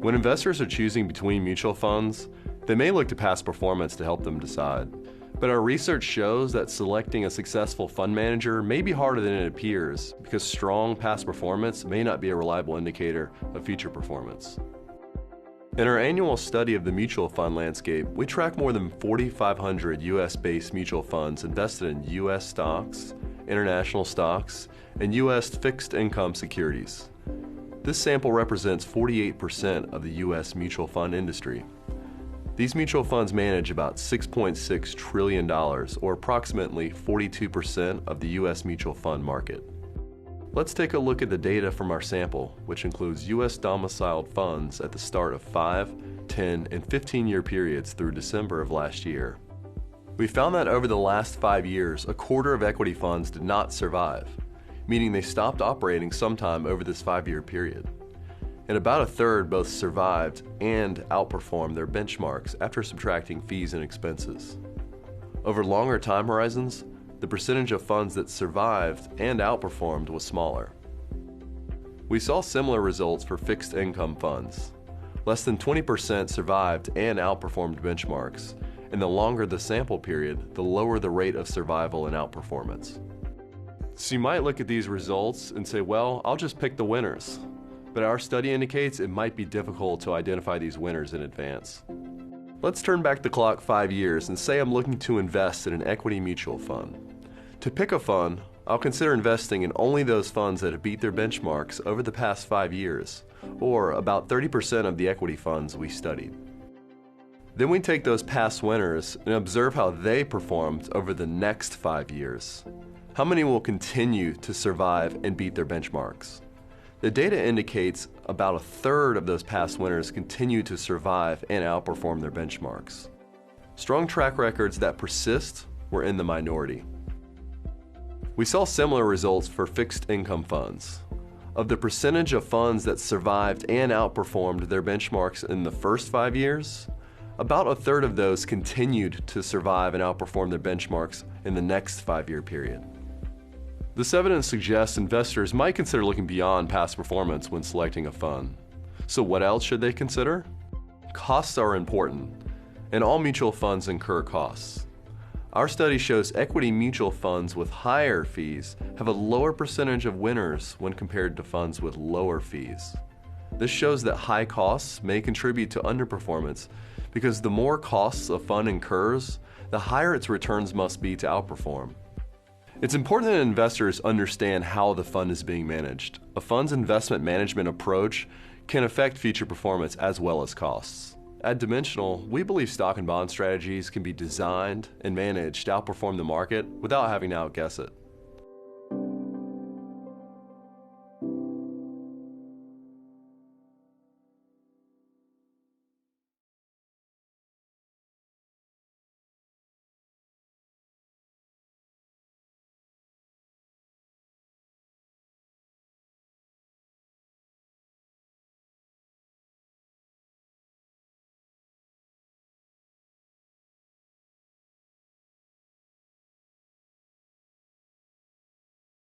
When investors are choosing between mutual funds, they may look to past performance to help them decide. But our research shows that selecting a successful fund manager may be harder than it appears because strong past performance may not be a reliable indicator of future performance. In our annual study of the mutual fund landscape, we track more than 4,500 US-based mutual funds invested in US stocks, international stocks, and US fixed income securities. This sample represents 48% of the US mutual fund industry. These mutual funds manage about $6.6 trillion, or approximately 42% of the US mutual fund market. Let's take a look at the data from our sample, which includes US domiciled funds at the start of 5, 10, and 15-year periods through December of last year. We found that over the last 5 years, a quarter of equity funds did not survive, meaning they stopped operating sometime over this 5-year period. And about a third both survived and outperformed their benchmarks after subtracting fees and expenses. Over longer time horizons, the percentage of funds that survived and outperformed was smaller. We saw similar results for fixed income funds. Less than 20% survived and outperformed benchmarks, and the longer the sample period, the lower the rate of survival and outperformance. So you might look at these results and say, well, I'll just pick the winners. But our study indicates it might be difficult to identify these winners in advance. Let's turn back the clock 5 years and say I'm looking to invest in an equity mutual fund. To pick a fund, I'll consider investing in only those funds that have beat their benchmarks over the past 5 years, or about 30% of the equity funds we studied. Then we take those past winners and observe how they performed over the next 5 years. How many will continue to survive and beat their benchmarks? The data indicates about a third of those past winners continue to survive and outperform their benchmarks. Strong track records that persist were in the minority. We saw similar results for fixed income funds. Of the percentage of funds that survived and outperformed their benchmarks in the first 5 years, about a third of those continued to survive and outperform their benchmarks in the next 5-year period. This evidence suggests investors might consider looking beyond past performance when selecting a fund. So what else should they consider? Costs are important, and all mutual funds incur costs. Our study shows equity mutual funds with higher fees have a lower percentage of winners when compared to funds with lower fees. This shows that high costs may contribute to underperformance because the more costs a fund incurs, the higher its returns must be to outperform. It's important that investors understand how the fund is being managed. A fund's investment management approach can affect future performance as well as costs. At Dimensional, we believe stock and bond strategies can be designed and managed to outperform the market without having to outguess it.